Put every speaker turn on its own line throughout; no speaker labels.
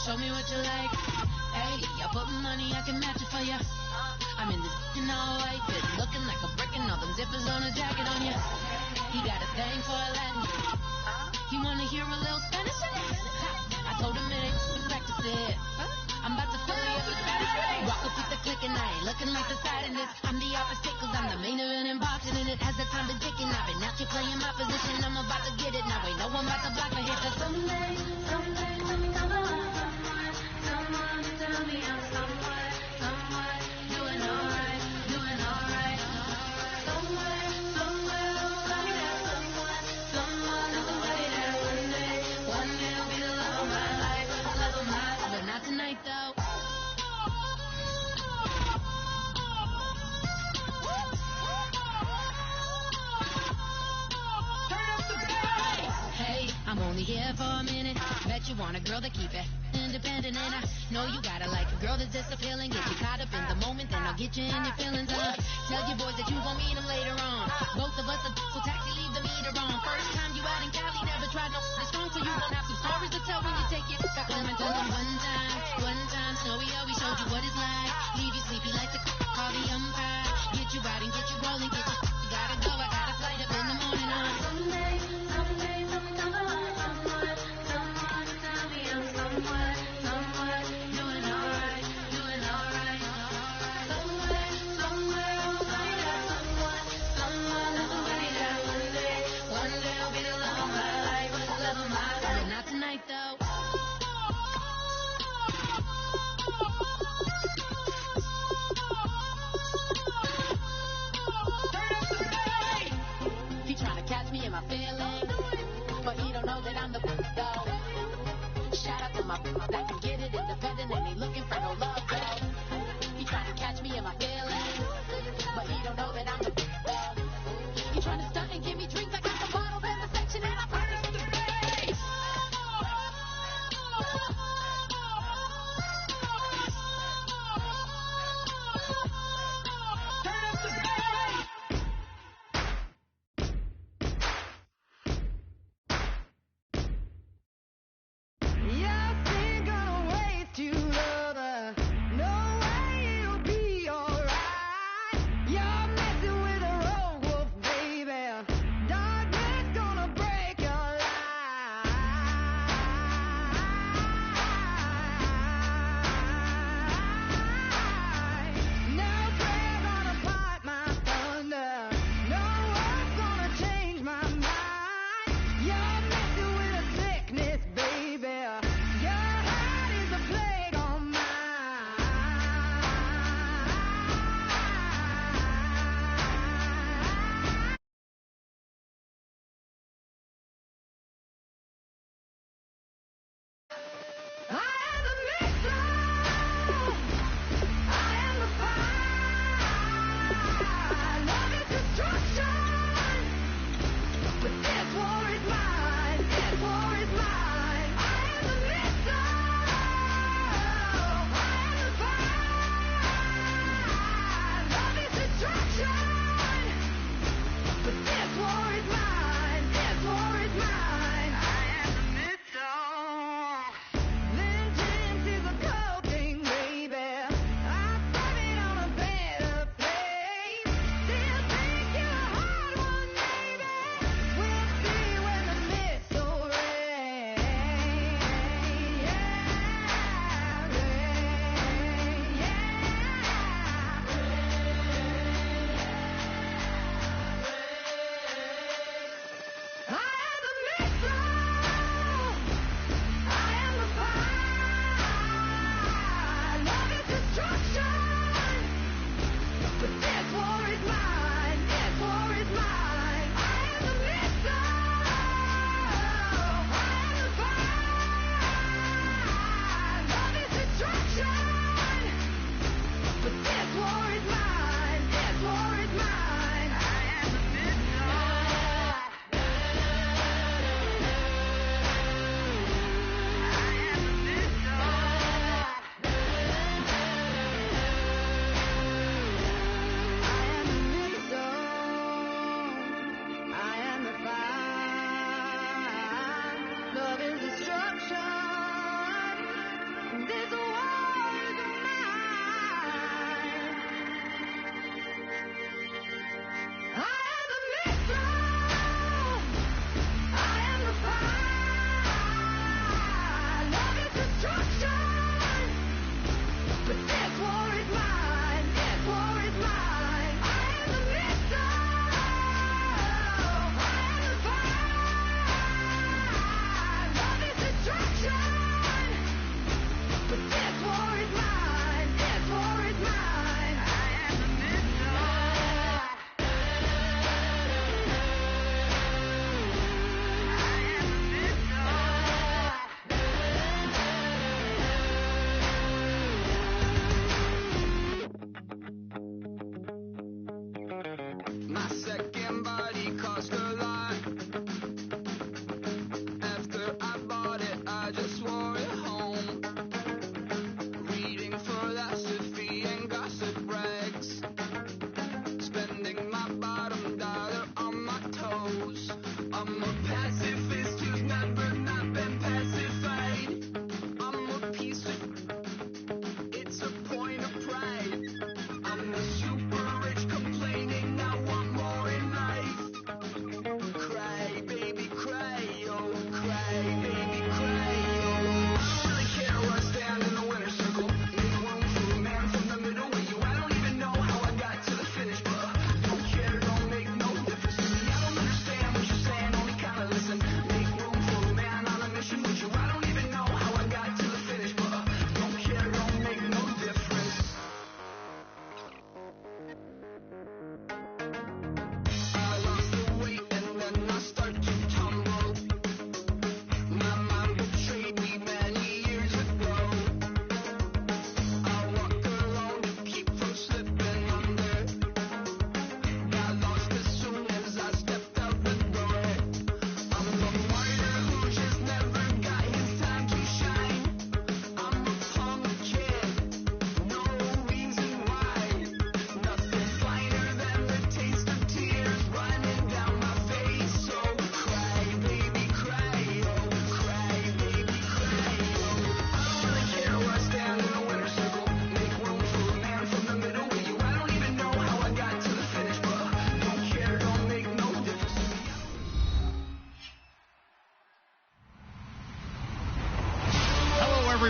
show me what you like. Hey, I put money, I can match it for ya. I'm in this in all white fit, looking like a brick and all them zippers on a jacket on ya. He got a thing for a Latin. He wanna hear a little Spanish in it? I told him it ain't to practice it. I'm about to fill you up with Spanish. Walk up with the click and I ain't looking like the side in this. I'm the opposite cause I'm the main event in boxing and it has the time been ticking. I've been out here playing my position. I'm about to get it now. Ain't no one about to block my hit. Cause someday, let me come on. Someone to tell me I'm somewhere, doing alright. Somewhere, somebody there, someone, somebody there. One day I'll be the love of my life, but not tonight though. Hey, I'm only here for a minute. Bet you want a girl to keep it independent, and I know you gotta like a girl that's disappealing. Get you caught up in the moment, then I'll get you in your feelings. Tell your boys that you gon' meet them later on. Both of us are so taxi, leave the meter on. First time you out in Cali, never tried no strong, so you gon' have some stories to tell when you take it. Got them and tell them one time, Snowy always showed you what it's like. Leave you sleepy like the call the umpire. Get you out and get you rolling, get you gotta go. I got a flight up in the morning on someday, let me come on. Someone tell me I'm somewhere, doing alright. Somewhere, somebody there, somebody there. One day I'll be the love of my life, but not tonight though. He trying to catch me in my feelings, but he don't know that I'm the though. Shout out to my that can get it independent and ain't looking for no love though. He trying to catch me in my feelings, but he don't know that I'm the though. He trying to stunt and give me drinks. I got the bottles in the section and I purchased the space. Yeah, I think gonna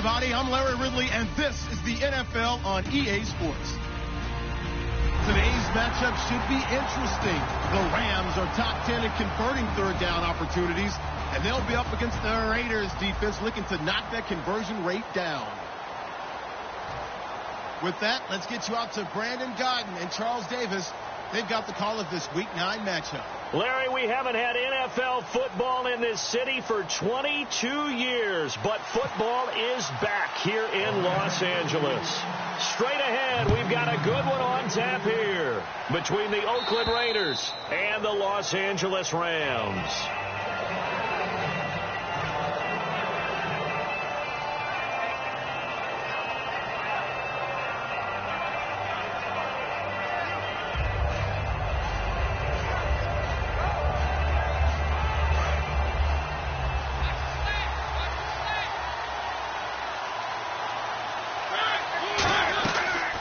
everybody. I'm Larry Ridley, and this is the NFL on EA Sports. Today's matchup should be interesting. The Rams are top 10 in converting third down opportunities, and they'll be up against the Raiders defense looking to knock that conversion rate down. With that, let's get you out to Brandon Godden and Charles Davis. They've got the call of this Week 9 matchup.
Larry, we haven't had NFL football in this city for 22 years, but football is back here in Los Angeles. Straight ahead, we've got a good one on tap here between the Oakland Raiders and the Los Angeles Rams.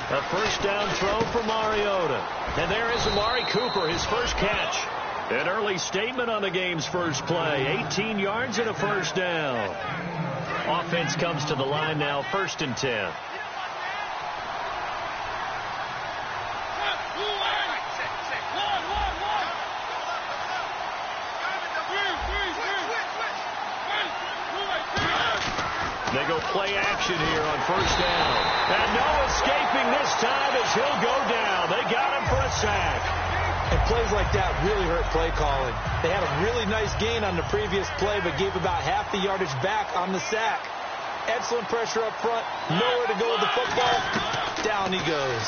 A first down throw for Mariota. And there is Amari Cooper, his first catch. An early statement on the game's first play. 18 yards and a first down. Offense comes to the line now, 1st and 10. They go play action here on first down. And no escaping this time as he'll go down. They got him for a sack.
And plays like that really hurt play calling. They had a really nice gain on the previous play, but gave about half the yardage back on the sack. Excellent pressure up front. Nowhere to go with the football. Down he goes.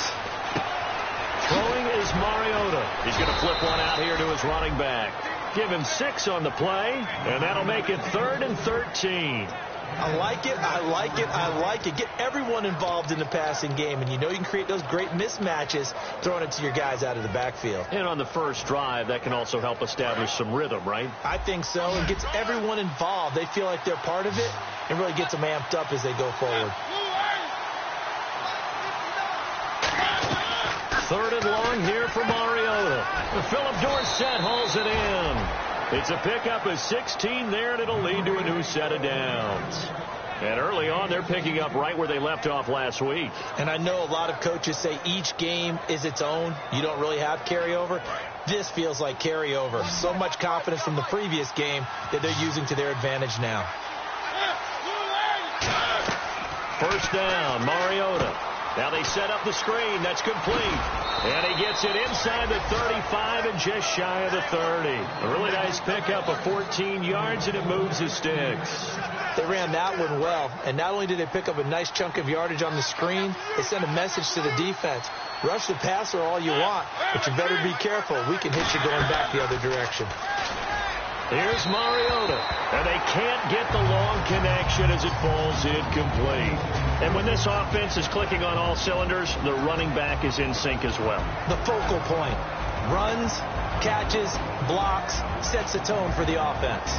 Throwing is Mariota. He's going to flip one out here to his running back. Give him 6 on the play, and that'll make it 3rd and 13.
I like it, I like it, I like it. Get everyone involved in the passing game, and you know you can create those great mismatches throwing it to your guys out of the backfield.
And on the first drive, that can also help establish some rhythm, right?
I think so. It gets everyone involved. They feel like they're part of it, and really gets them amped up as they go forward.
3rd and long here for Mariota. Philip Dorsett hauls it in. It's a pickup of 16 there, and it'll lead to a new set of downs. And early on, they're picking up right where they left off last week.
And I know a lot of coaches say each game is its own. You don't really have carryover. This feels like carryover. So much confidence from the previous game that they're using to their advantage now.
First down, Mariota. Now they set up the screen. That's complete. And he gets it inside the 35 and just shy of the 30. A really nice pickup of 14 yards, and it moves the sticks.
They ran that one well, and not only did they pick up a nice chunk of yardage on the screen, they sent a message to the defense. Rush the passer all you want, but you better be careful. We can hit you going back the other direction.
Here's Mariota, and they can't get the long connection as it falls incomplete. And when this offense is clicking on all cylinders, the running back is in sync as well.
The focal point. Runs, catches, blocks, sets the tone for the offense.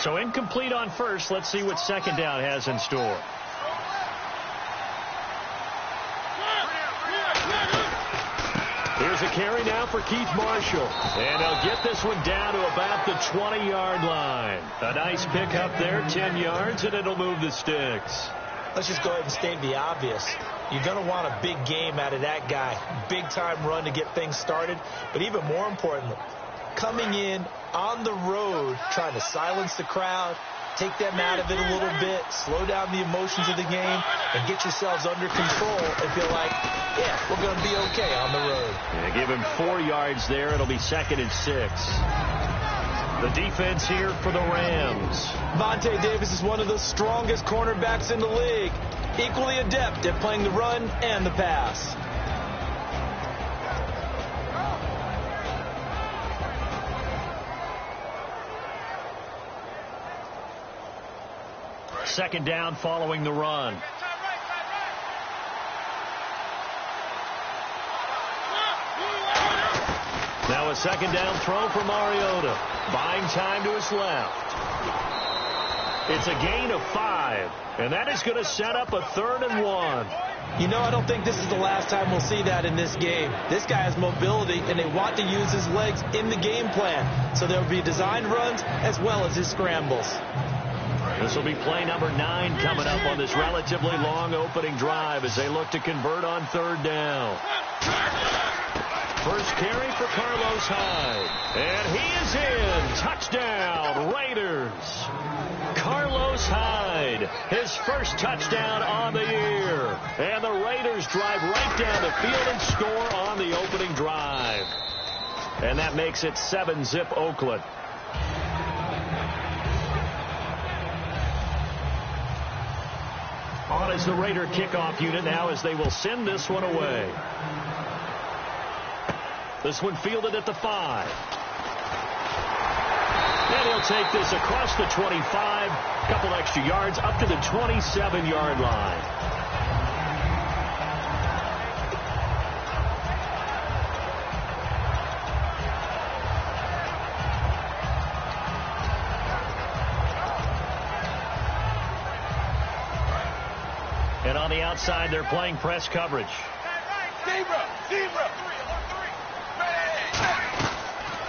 So incomplete on first. Let's see what second down has in store. Here's a carry now for Keith Marshall. And they'll get this one down to about the 20-yard line. A nice pickup there, 10 yards, and it'll move the sticks.
Let's just go ahead and state the obvious. You're going to want a big game out of that guy. Big-time run to get things started. But even more importantly, coming in on the road, trying to silence the crowd, take them out of it a little bit, slow down the emotions of the game, and get yourselves under control and feel like, yeah, we're going to be okay on the road.
Yeah, give him 4 yards there. It'll be 2nd and 6. The defense here for the Rams.
Vontae Davis is one of the strongest cornerbacks in the league, equally adept at playing the run and the pass.
Second down following the run. Now a second down throw for Mariota. Buying time to his left. It's a gain of 5, and that is going to set up a 3rd and 1.
You know, I don't think this is the last time we'll see that in this game. This guy has mobility, and they want to use his legs in the game plan. So there will be designed runs as well as his scrambles.
This will be play number 9 coming up on this relatively long opening drive as they look to convert on 3rd down. First carry for Carlos Hyde. And he is in. Touchdown, Raiders. Carlos Hyde, his first touchdown on the year. And the Raiders drive right down the field and score on the opening drive. And that makes it 7-zip Oakland. On is the Raider kickoff unit now as they will send this one away. This one fielded at the 5. And he'll take this across the 25, a couple extra yards up to the 27-yard line. And on the outside, they're playing press coverage.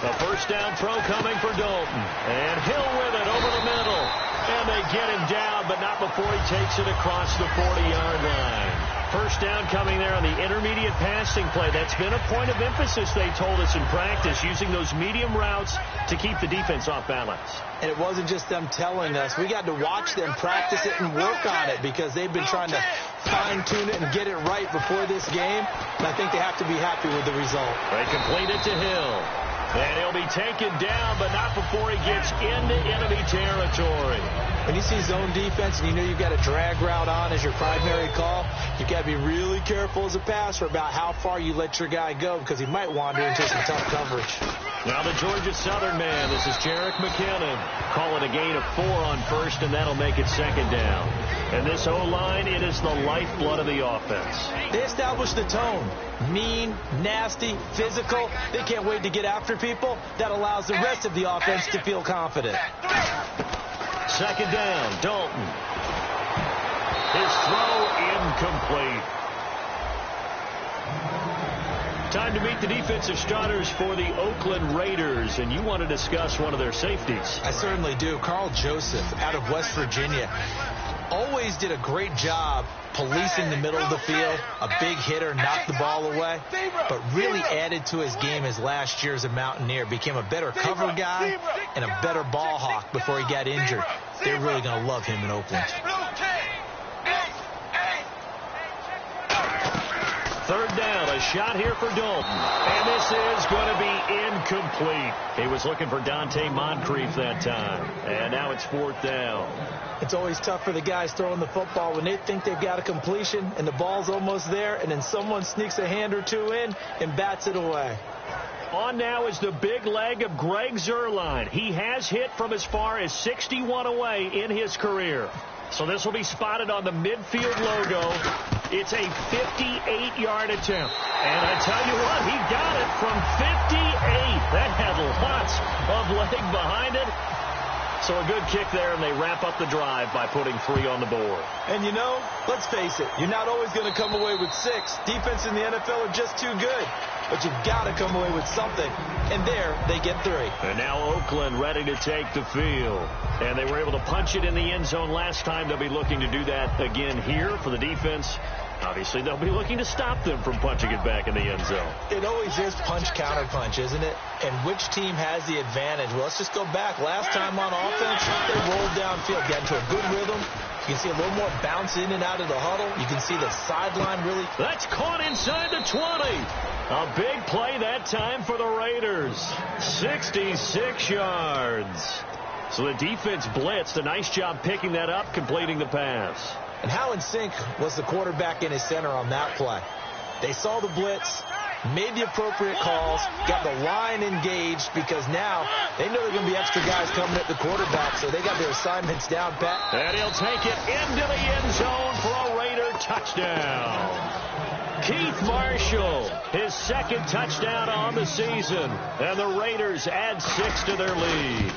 A first down throw coming for Dalton. And Hill with it over the middle. And they get him down, but not before he takes it across the 40-yard line. First down coming there on the intermediate passing play. That's been a point of emphasis, they told us in practice, using those medium routes to keep the defense off balance.
And it wasn't just them telling us. We got to watch them practice it and work on it because they've been trying to fine-tune it and get it right before this game. And I think they have to be happy with the result.
They complete it to Hill. And he'll be taken down, but not before he gets into enemy territory.
When you see zone defense and you know you've got a drag route on as your primary call, you've got to be really careful as a passer about how far you let your guy go because he might wander into some tough coverage.
Now the Georgia Southern man, this is Jerick McKinnon. Call it a gain of 4 on first, and that'll make it 2nd down. And this O-line, it is the lifeblood of the offense.
They establish the tone. Mean, nasty, physical. They can't wait to get after people. That allows the rest of the offense to feel confident.
2nd down, Dalton. His throw incomplete. Time to meet the defensive starters for the Oakland Raiders, and you want to discuss one of their safeties.
I certainly do. Carl Joseph out of West Virginia. Always did a great job policing the middle of the field. A big hitter, knocked the ball away, but really added to his game as last year as a Mountaineer. Became a better cover guy and a better ball hawk before he got injured. They're really going to love him in Oakland.
3rd down, a shot here for Dalton. And this is going to be incomplete. He was looking for Dante Moncrief that time. And now it's 4th down.
It's always tough for the guys throwing the football when they think they've got a completion and the ball's almost there, and then someone sneaks a hand or two in and bats it away.
On now is the big leg of Greg Zuerlein. He has hit from as far as 61 away in his career. So this will be spotted on the midfield logo. It's a 58-yard attempt. And I tell you what, he got it from 58. That had lots of leg behind it. So a good kick there, and they wrap up the drive by putting 3 on the board.
And you know, let's face it, you're not always going to come away with 6. Defense in the NFL are just too good. But you've got to come away with something. And there, they get 3.
And now Oakland ready to take the field. And they were able to punch it in the end zone last time. They'll be looking to do that again here for the defense. Obviously, they'll be looking to stop them from punching it back in the end zone.
It always is punch-counter-punch, isn't it? And which team has the advantage? Well, let's just go back. Last time on offense, they rolled downfield, got into a good rhythm. You can see a little more bounce in and out of the huddle. You can see the sideline really.
That's caught inside the 20. A big play that time for the Raiders. 66 yards. So the defense blitzed. A nice job picking that up, completing the pass.
And how in sync was the quarterback in his center on that play? They saw the blitz, made the appropriate calls, got the line engaged because now they know there are going to be extra guys coming at the quarterback, so they got their assignments down pat.
And he'll take it into the end zone for a Raider touchdown. Keith Marshall, his 2nd touchdown on the season, and the Raiders add 6 to their lead.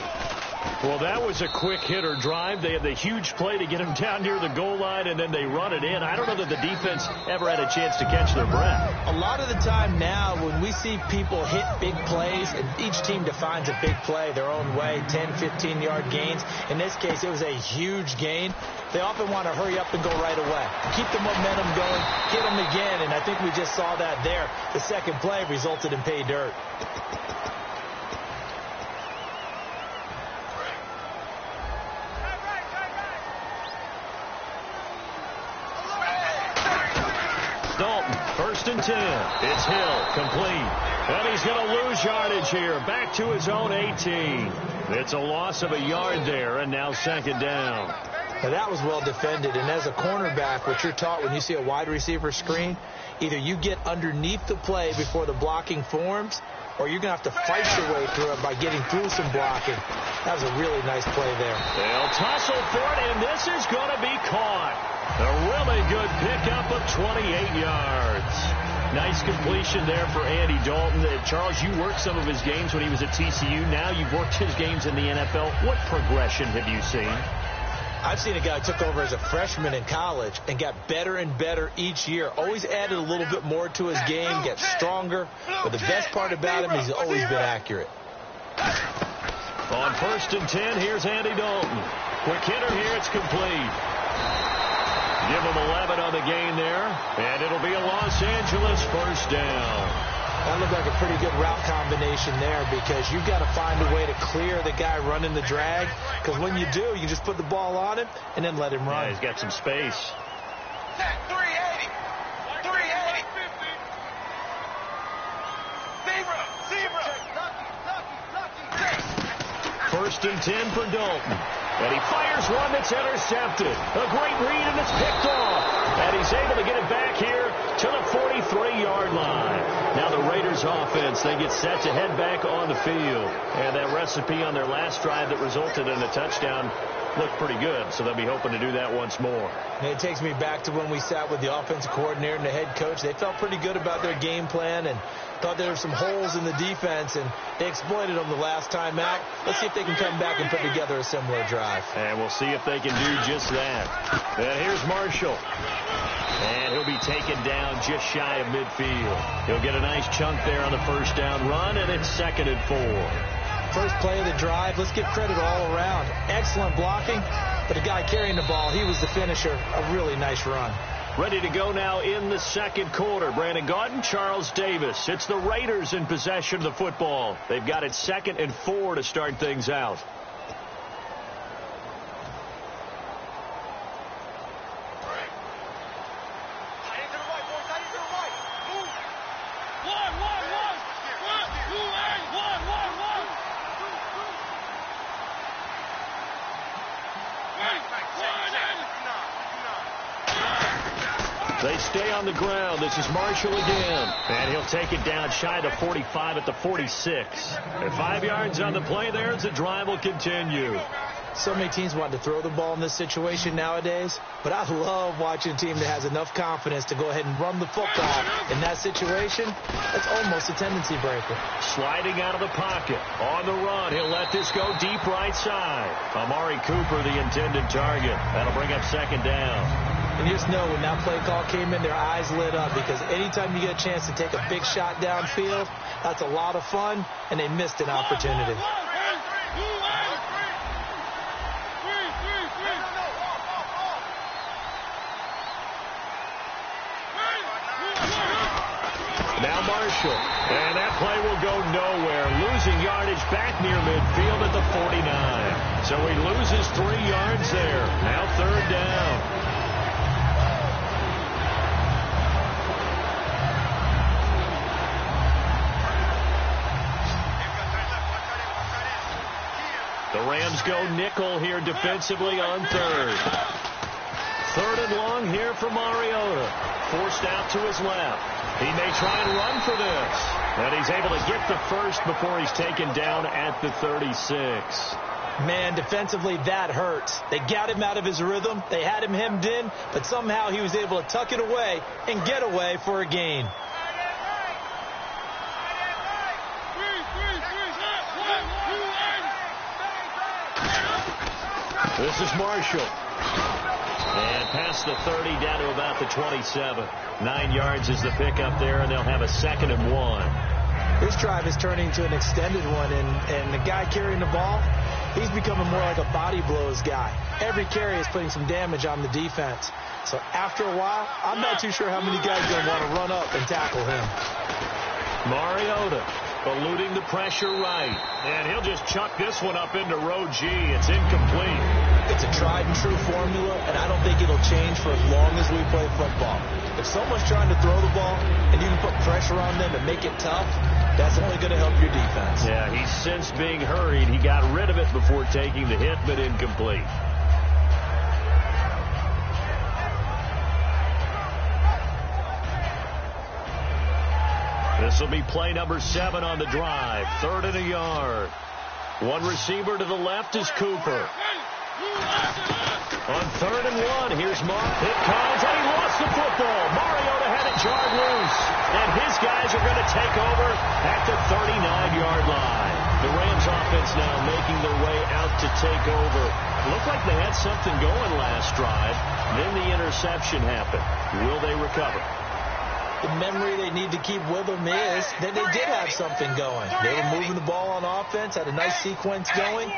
Well, that was a quick hitter drive. They had the huge play to get him down near the goal line, and then they run it in. I don't know that the defense ever had a chance to catch their breath.
A lot of the time now when we see people hit big plays, and each team defines a big play their own way, 10, 15-yard gains. In this case, it was a huge gain. They often want to hurry up and go right away. Keep the momentum going, hit them again, and I think we just saw that there. The second play resulted in pay dirt.
Dalton, 1st and 10. It's Hill, complete. And he's going to lose yardage here. Back to his own 18. It's a loss of a yard there, and now 2nd down.
Now that was well defended, and as a cornerback, what you're taught when you see a wide receiver screen, either you get underneath the play before the blocking forms, or you're going to have to fight your way through it by getting through some blocking. That was a really nice play there.
They'll tussle for it, and this is going to be caught. A really good pickup of 28 yards. Nice completion there for Andy Dalton. Charles, you worked some of his games when he was at TCU. Now you've worked his games in the NFL. What progression have you seen?
I've seen a guy who took over as a freshman in college and got better and better each year. Always added a little bit more to his game, gets stronger. But the best part about him is he's always been accurate.
On 1st and 10, here's Andy Dalton. Quick hitter here, it's complete. Give him 11 on the gain there, and it'll be a Los Angeles 1st down.
That looked like a pretty good route combination there because you've got to find a way to clear the guy running the drag, because when you do, you just put the ball on him and then let him run.
Yeah, he's got some space.
380. 380. Zebra.
1st and 10 for Dalton. And he fires one that's intercepted. A great read, and it's picked off. And he's able to get it back here to the 43-yard line. Now the Raiders offense, they get set to head back on the field. And that recipe on their last drive that resulted in a touchdown looked pretty good, so they'll be hoping to do that once more.
And it takes me back to when we sat with the offensive coordinator and the head coach. They felt pretty good about their game plan and thought there were some holes in the defense, and they exploited them the last time out. Let's see if they can come back and put together a similar drive.
And we'll see if they can do just that. And here's Marshall. And he'll be taken down just shy of midfield. He'll get a nice chunk there on the 1st down run, and it's 2nd and 4.
First play of the drive, let's give credit all around. Excellent blocking, but the guy carrying the ball, he was the finisher. A really nice run.
Ready to go now in the 2nd quarter. Brandon Gaudin, Charles Davis. It's the Raiders in possession of the football. They've got it 2nd and 4 to start things out. They stay on the ground. This is Marshall again. And he'll take it down shy to 45 at the 46. And 5 yards on the play there as the drive will continue.
So many teams want to throw the ball in this situation nowadays, but I love watching a team that has enough confidence to go ahead and run the football. In that situation, that's almost a tendency breaker.
Sliding out of the pocket. On the run, he'll let this go deep right side. Amari Cooper, the intended target. That'll bring up 2nd down.
And you just know when that play call came in, their eyes lit up, because anytime you get a chance to take a big shot downfield, that's a lot of fun, and they missed an opportunity.
Now Marshall, and that play will go nowhere, losing yardage back near midfield at the 49. So he loses 3 yards there. Now 3rd down. The Rams go nickel here defensively on 3rd. 3rd and long here for Mariota. Forced out to his left. He may try and run for this. And he's able to get the 1st before he's taken down at the 36.
Man, defensively, that hurts. They got him out of his rhythm. They had him hemmed in, but somehow he was able to tuck it away and get away for a gain.
This is Marshall. And past the 30, down to about the 27. 9 yards is the pickup there, and they'll have a 2nd and 1.
This drive is turning into an extended one, and the guy carrying the ball, he's becoming more like a body blows guy. Every carry is putting some damage on the defense. So after a while, I'm not too sure how many guys are going to want to run up and tackle him.
Mariota eluding the pressure right. And he'll just chuck this one up into row G. It's incomplete.
It's a tried-and-true formula, and I don't think it'll change for as long as we play football. If someone's trying to throw the ball and you can put pressure on them and make it tough, that's only going to help your defense.
Yeah, he's since being hurried. He got rid of it before taking the hit, but incomplete. This will be play number 7 on the drive. 3rd and a yard. One receiver to the left is Cooper. On 3rd and 1, here's Mark. It comes, and he lost the football. Mariota had it jarred loose. And his guys are going to take over at the 39-yard line. The Rams offense now making their way out to take over. Looked like they had something going last drive. Then the interception happened. Will they recover?
The memory they need to keep with them is that they did have something going. They were moving the ball on offense, had a nice sequence going.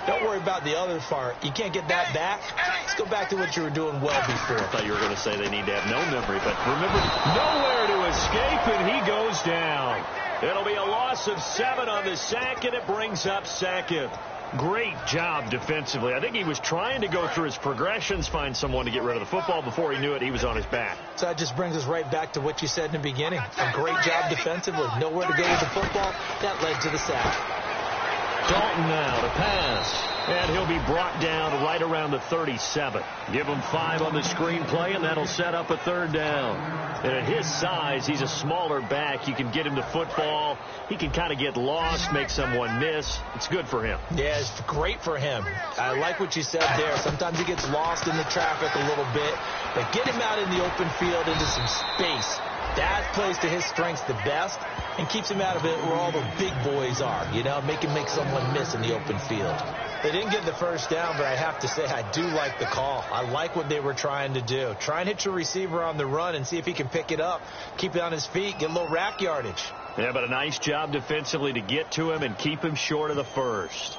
Don't worry about the other part. You can't get that back. Let's go back to what you were doing well before.
I thought you were going to say they need to have no memory, but remember, nowhere to escape, and he goes down. It'll be a loss of 7 on the sack, and it brings up 2nd. Great job defensively. I think he was trying to go through his progressions, find someone to get rid of the football. Before he knew it, he was on his back.
So that just brings us right back to what you said in the beginning. A great job defensively. Nowhere to go with the football. That led to the sack.
Dalton now to pass. And he'll be brought down right around the 37. Give him 5 on the screenplay, and that'll set up a 3rd down. And at his size, he's a smaller back. You can get him to football. He can kind of get lost, make someone miss. It's good for him.
Yeah, it's great for him. I like what you said there. Sometimes he gets lost in the traffic a little bit. But get him out in the open field into some space. That plays to his strengths the best and keeps him out of it where all the big boys are. You know, make someone miss in the open field. They didn't get the 1st down, but I have to say I do like the call. I like what they were trying to do. Try and hit your receiver on the run and see if he can pick it up, keep it on his feet, get a little rack yardage.
Yeah, but a nice job defensively to get to him and keep him short of the 1st.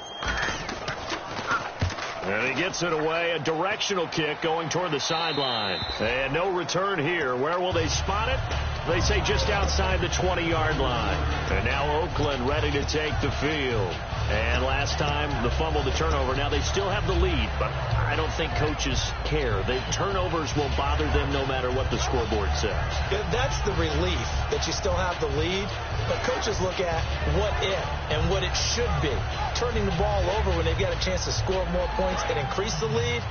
And he gets it away. A directional kick going toward the sideline. And no return here. Where will they spot it? They say just outside the 20-yard line. And now Oakland ready to take the field. And last time, the fumble, the turnover. Now they still have the lead, but I don't think coaches care. The turnovers will bother them no matter what the scoreboard says.
Yeah, that's the relief that you still have the lead. But coaches look at what if and what it should be. Turning the ball over when they've got a chance to score more points and increase the lead,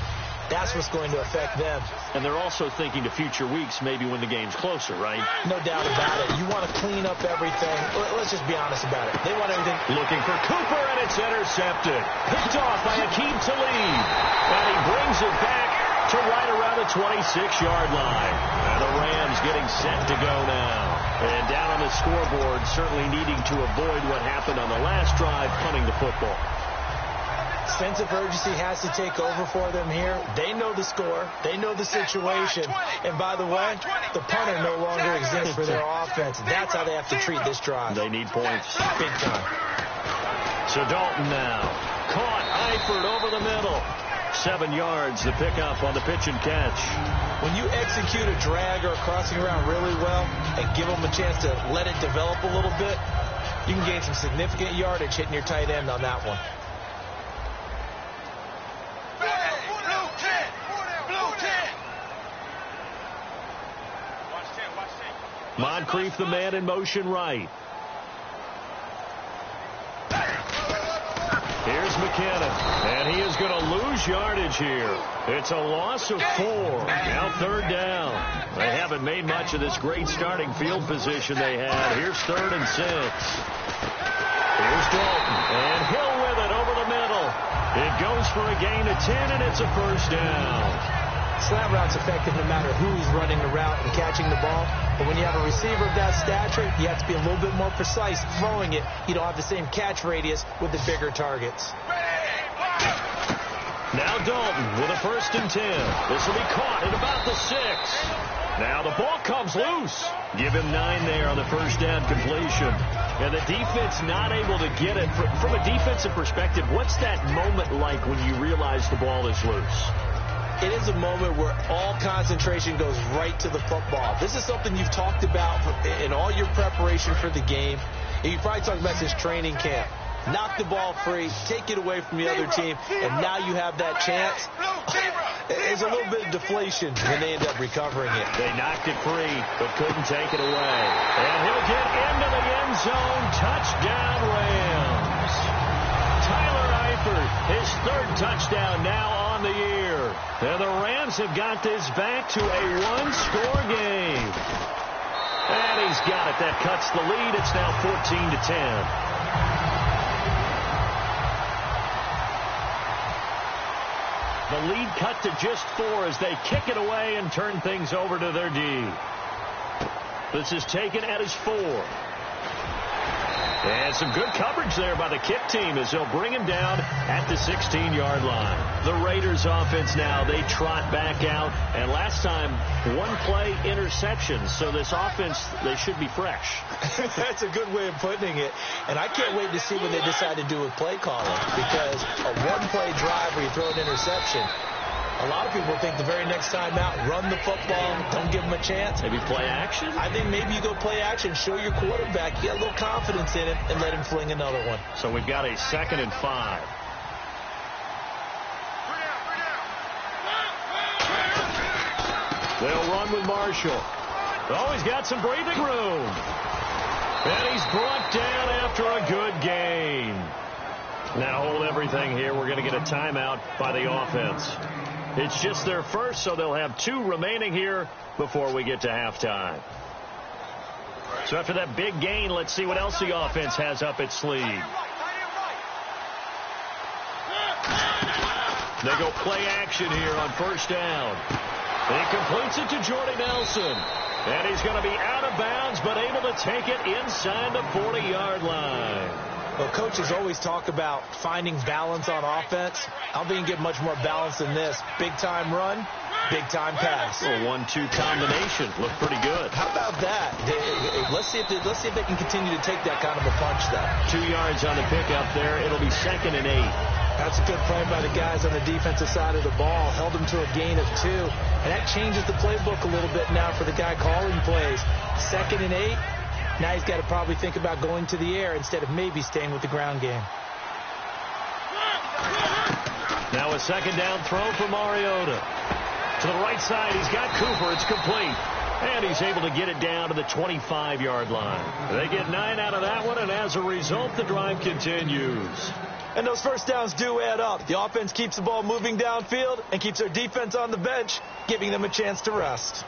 that's what's going to affect them. And
they're also thinking to future weeks, maybe when the game's closer, right?
No doubt about it. You want to clean up everything. Let's just be honest about it. They want everything.
Looking for Cooper, and it's intercepted. Picked off by Akeem Talib. And he brings it back to right around the 26-yard line. And the Rams getting set to go now. And down on the scoreboard, certainly needing to avoid what happened on the last drive, punting the football.
Sense of urgency has to take over for them here. They know the score. They know the situation. And by the way, the punter no longer exists for their offense. That's how they have to treat this drive.
They need points.
Big time.
So Dalton now. Caught Eifert over the middle. 7 yards, the pickup on the pitch and catch.
When you execute a drag or a crossing around really well and give them a chance to let it develop a little bit, you can gain some significant yardage hitting your tight end on that one.
Moncrief, the man in motion right. Here's McKinnon, and he is going to lose yardage here. It's a loss of 4. Now 3rd down. They haven't made much of this great starting field position they had. Here's 3rd and 6. Here's Dalton, and Hill with it over the middle. It goes for a gain of 10, and it's a 1st down.
Slant route's effective no matter who's running the route and catching the ball. But when you have a receiver of that stature, you have to be a little bit more precise throwing it. You don't have the same catch radius with the bigger targets.
Now Dalton with a 1st and 10. This will be caught at about the 6. Now the ball comes loose. Give him 9 there on the 1st down completion. And the defense not able to get it. From a defensive perspective, what's that moment like when you realize the ball is loose?
It is a moment where all concentration goes right to the football. This is something you've talked about in all your preparation for the game. And you probably talked about this training camp. Knock the ball free, take it away from the other team, and now you have that chance. There's a little bit of deflation when they end up recovering it.
They knocked it free, but couldn't take it away. And he'll get into the end zone. Touchdown, Rams. Tyler Eifert, his 3rd touchdown now on the year. And the Rams have got this back to a 1-score game. And he's got it. That cuts the lead. It's now 14-10. The lead cut to just 4 as they kick it away and turn things over to their D. This is taken at his 4. And some good coverage there by the kick team as they'll bring him down at the 16-yard line. The Raiders offense now, they trot back out. And last time, 1-play interception. So this offense, they should be fresh.
That's a good way of putting it. And I can't wait to see what they decide to do with play calling. Because a 1-play drive where you throw an interception, a lot of people think the very next time out, run the football, don't give them a chance.
Maybe play action?
I think maybe you go play action, show your quarterback, get a little confidence in it, and let him fling another one.
So we've got a 2nd and 5. They'll run with Marshall. Oh, he's got some breathing room. And he's brought down after a good gain. Now hold everything here. We're going to get a timeout by the offense. It's just their first, so they'll have 2 remaining here before we get to halftime. So after that big gain, let's see what else the offense has up its sleeve. They go play action here on 1st down. He completes it to Jordy Nelson. And he's going to be out of bounds, but able to take it inside the 40-yard line.
Well, coaches always talk about finding balance on offense. I don't think you get much more balance than this. Big-time run, big-time pass.
A 1-2 combination. Looked pretty good.
How about that? Let's see if they can continue to take that kind of a punch, though.
2 yards on the pickup there. It'll be 2nd and 8.
That's a good play by the guys on the defensive side of the ball. Held them to a gain of 2. And that changes the playbook a little bit now for the guy calling plays. 2nd and 8. Now he's got to probably think about going to the air instead of maybe staying with the ground game.
Now a 2nd down throw for Mariota. To the right side, he's got Cooper. It's complete. And he's able to get it down to the 25-yard line. They get 9 out of that one, and as a result, the drive continues.
And those 1st downs do add up. The offense keeps the ball moving downfield and keeps their defense on the bench, giving them a chance to rest.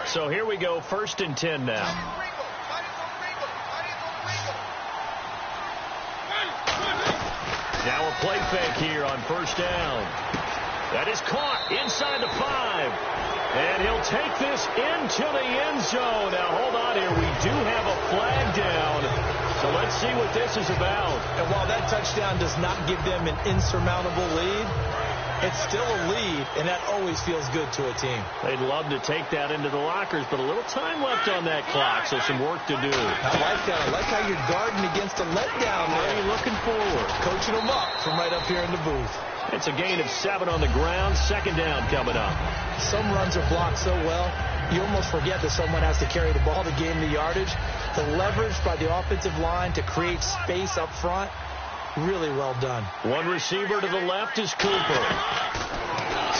So here we go, 1st and 10 now. Now a play fake here on 1st down. That is caught inside the 5. And he'll take this into the end zone. Now, hold on here. We do have a flag down. So let's see what this is about.
And while that touchdown does not give them an insurmountable lead, it's still a lead, and that always feels good to a team.
They'd love to take that into the lockers, but a little time left on that clock, so some work to do.
I like that. I like how you're guarding against a letdown there.
You're looking forward.
Coaching them up from right up here in the booth.
It's a gain of 7 on the ground. 2nd down coming up.
Some runs are blocked so well, you almost forget that someone has to carry the ball to gain the yardage. The leverage by the offensive line to create space up front, really well done.
One receiver to the left is Cooper.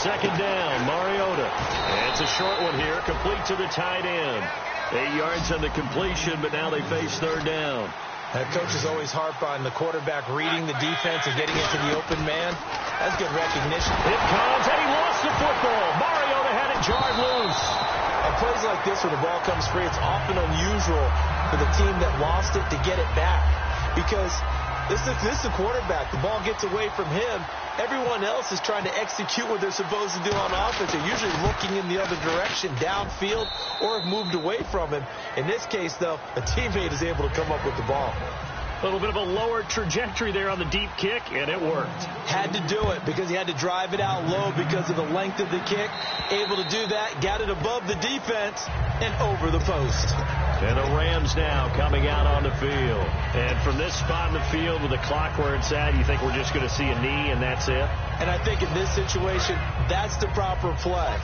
2nd down, Mariota. And it's a short one here, complete to the tight end. 8 yards on the completion, but now they face 3rd down.
That coach is always harp on the quarterback reading the defense and getting into the open man. That's good recognition.
It comes, and he lost the football. Mariota had it jarred loose.
On plays like this where the ball comes free, it's often unusual for the team that lost it to get it back. Because this is the quarterback. The ball gets away from him. Everyone else is trying to execute what they're supposed to do on offense. They're usually looking in the other direction, downfield, or have moved away from him. In this case, though, a teammate is able to come up with the ball.
A little bit of a lower trajectory there on the deep kick, and it worked.
Had to do it because he had to drive it out low because of the length of the kick. Able to do that, got it above the defense and over the post.
And the Rams now coming out on the field. And from this spot in the field with the clock where it's at, you think we're just going to see a knee and that's it?
And I think in this situation, that's the proper play.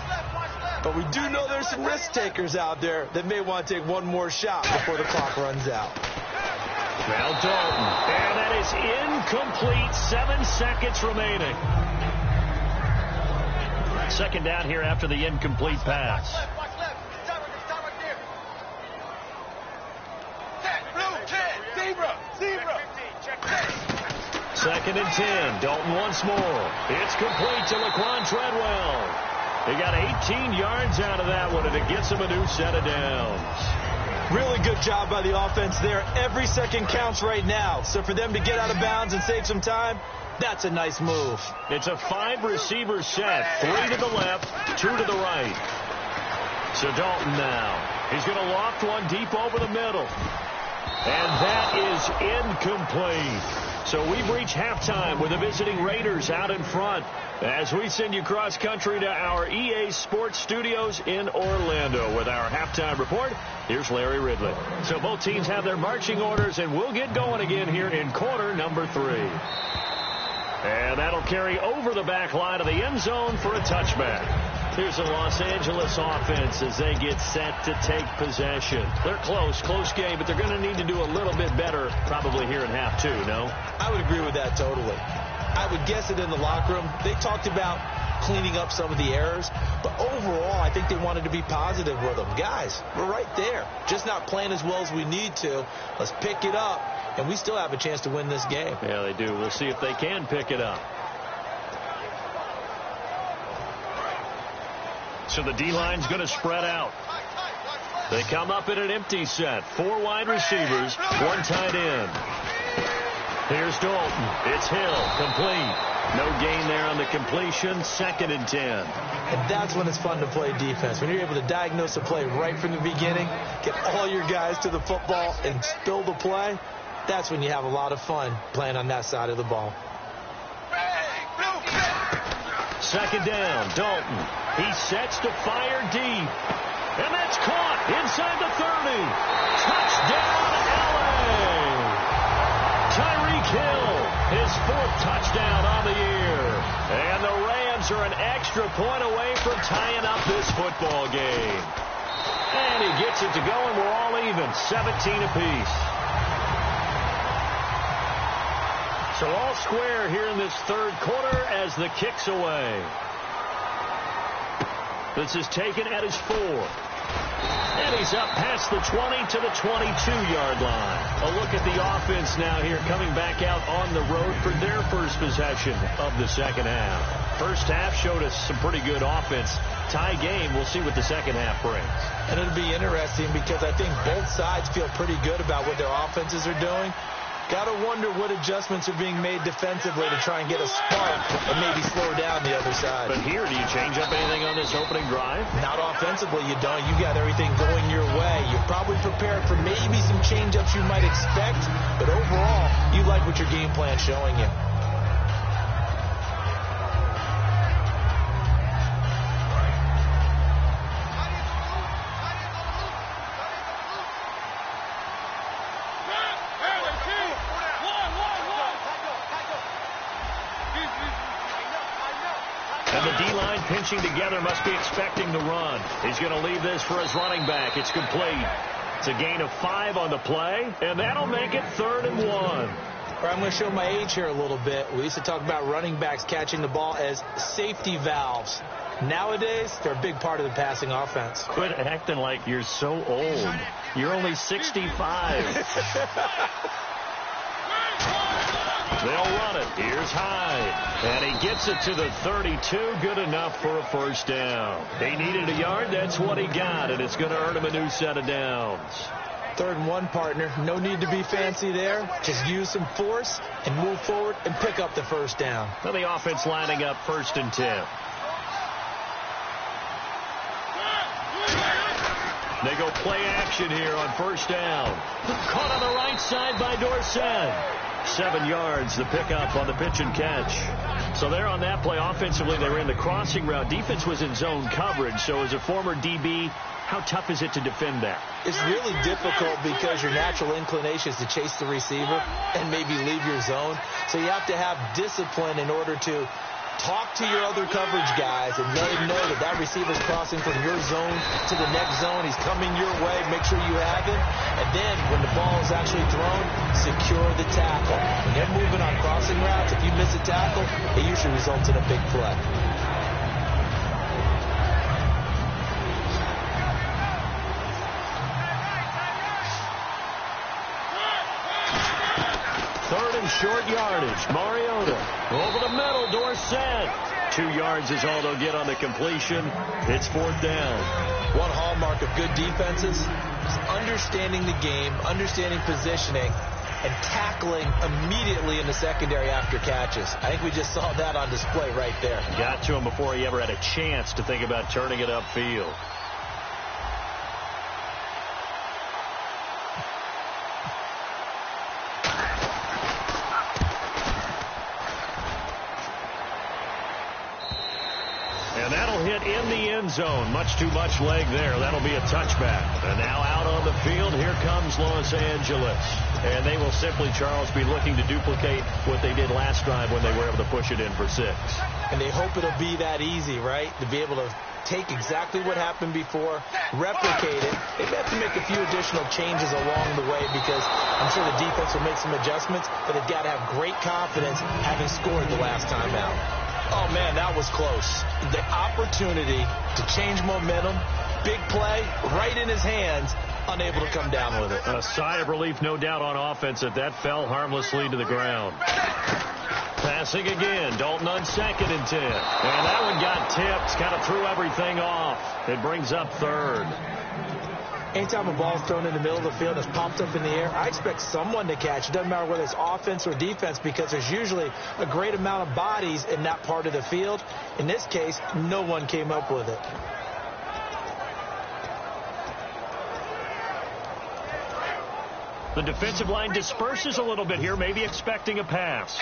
But we do know there's some risk takers out there that may want to take one more shot before the clock runs out.
Now Dalton. And that is incomplete. 7 seconds remaining. Second down here after the incomplete pass. Second and 10. Dalton once more. It's complete to Laquan Treadwell. He got 18 yards out of that one, and it gets him a new set of downs.
Really good job by the offense there. Every second counts right now. So for them to get out of bounds and save some time, that's a nice move.
It's a 5-receiver set. 3 to the left, 2 to the right. So Dalton now. He's going to loft one deep over the middle. And that is incomplete. So we've reached halftime with the visiting Raiders out in front as we send you cross country to our EA Sports Studios in Orlando with our halftime report. Here's Larry Ridley. So both teams have their marching orders, and we'll get going again here in quarter number 3. And that'll carry over the back line of the end zone for a touchback. Here's the Los Angeles offense as they get set to take possession. They're close game, but they're going to need to do a little bit better probably here in half 2, no?
I would agree with that totally. I would guess it in the locker room. They talked about cleaning up some of the errors, but overall I think they wanted to be positive with them. Guys, we're right there. Just not playing as well as we need to. Let's pick it up, and we still have a chance to win this game.
Yeah, they do. We'll see if they can pick it up. So the D-line's going to spread out. They come up in an empty set. 4 wide receivers, 1 tight end. Here's Dalton. It's Hill. Complete. No gain there on the completion. 2nd and 10.
And that's when it's fun to play defense. When you're able to diagnose a play right from the beginning, get all your guys to the football and spill the play, that's when you have a lot of fun playing on that side of the ball.
2nd down. Dalton. He sets to fire deep. And that's caught inside the 30. Touchdown, LA. Tyreek Hill, his 4th touchdown on the year. And the Rams are an extra point away from tying up this football game. And he gets it to go, and we're all even, 17 apiece. So all square here in this 3rd quarter as the kick's away. This is taken at his 4. And he's up past the 20 to the 22-yard line. A look at the offense now here coming back out on the road for their first possession of the second half. First half showed us some pretty good offense. Tie game, we'll see what the second half brings. And it'll be interesting because I think both sides feel pretty good about what their offenses are doing. Got to wonder what adjustments are being made defensively to try and get a spark and maybe slow down the other side. But here, do you change up anything on this opening drive? Not offensively, you don't. You got everything going your way. You're probably prepared for maybe some change-ups you might expect, but overall, you like what your game plan's showing you. Pinching together, must be expecting the run. He's going to leave this for his running back. It's complete. It's a gain of 5 on the play, and that'll make it 3rd and 1. All right, I'm going to show my age here a little bit. We used to talk about running backs catching the ball as safety valves. Nowadays, they're a big part of the passing offense. Quit acting like you're so old. You're only 65. They'll run it. Here's Hyde. And he gets it to the 32. Good enough for a first down. He needed a yard. That's what he got. And it's going to earn him a new set of downs. 3rd and 1, partner. No need to be fancy there. Just use some force and move forward and pick up the first down. Now the offense lining up 1st and 10. They go play action here on first down. Caught on the right side by Dorsett. 7 yards, the pickup on the pitch and catch. So there on that play, offensively, they ran the crossing route. Defense was in zone coverage. So as a former DB, how tough is it to defend that?
It's really difficult because your natural inclination is to chase the receiver and maybe leave your zone. So you have to have discipline in order to talk to your other coverage guys and let them know that that receiver's crossing from your zone to the next zone. He's coming your way. Make sure you have him. And then when the ball is actually thrown, secure the tackle. When they're moving on crossing routes, if you miss a tackle, it usually results in a big play.
Third and short yardage. Mariota over the middle. Dorsett. 2 yards is all they'll get on the completion. It's 4th down.
One hallmark of good defenses is understanding the game, understanding positioning, and tackling immediately in the secondary after catches. I think we just saw that on display right there.
Got to him before he ever had a chance to think about turning it upfield. And that'll hit in the end zone. Much too much leg there. That'll be a touchback. And now out on the field, here comes Los Angeles. And they will simply, Charles, be looking to duplicate what they did last drive when they were able to push it in for 6.
And they hope it'll be that easy, right? To be able to take exactly what happened before, replicate it. They may have to make a few additional changes along the way because I'm sure the defense will make some adjustments, but they've got to have great confidence having scored the last time out. Oh, man, that was close. The opportunity to change momentum, big play, right in his hands, unable to come down with it.
A sigh of relief, no doubt, on offense that fell harmlessly to the ground. Passing again, Dalton on 2nd and 10. And that one got tipped, kind of threw everything off. It brings up 3rd.
Anytime a ball's thrown in the middle of the field that's popped up in the air, I expect someone to catch. It doesn't matter whether it's offense or defense because there's usually a great amount of bodies in that part of the field. In this case, no one came up with it.
The defensive line disperses a little bit here, maybe expecting a pass.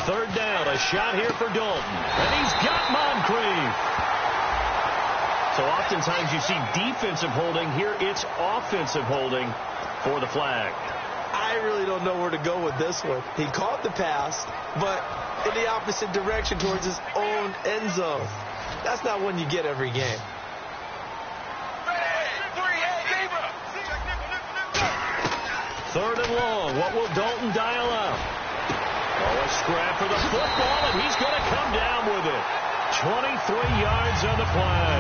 Third down, a shot here for Dalton. And he's got Moncrief. So oftentimes you see defensive holding. Here it's offensive holding for the flag.
I really don't know where to go with this one. He caught the pass, but in the opposite direction towards his own end zone. That's not one you get every game.
Third and long. What will Dalton dial up? Oh, a scrap for the football, and he's going to come down with it. 23 yards on the play.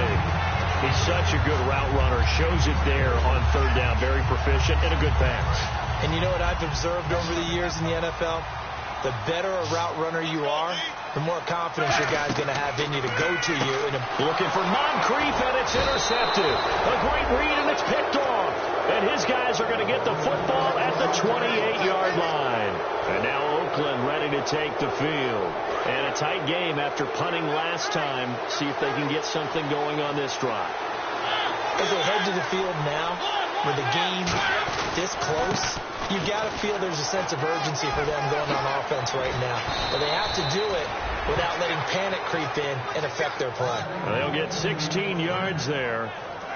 He's such a good route runner. Shows it there on 3rd down. Very proficient and a good pass.
And you know what I've observed over the years in the NFL? The better a route runner you are, the more confidence your guy's going to have in you to go to you.
Looking for Moncrief, and it's intercepted. A great read, and it's picked off. And his guys are going to get the football at the 28-yard line. And now Oakland ready to take the field. And a tight game after punting last time. See if they can get something going on this drive.
As they head to the field now, with the game this close, you've got to feel there's a sense of urgency for them going on offense right now. But they have to do it without letting panic creep in and affect their play.
They'll get 16 yards there.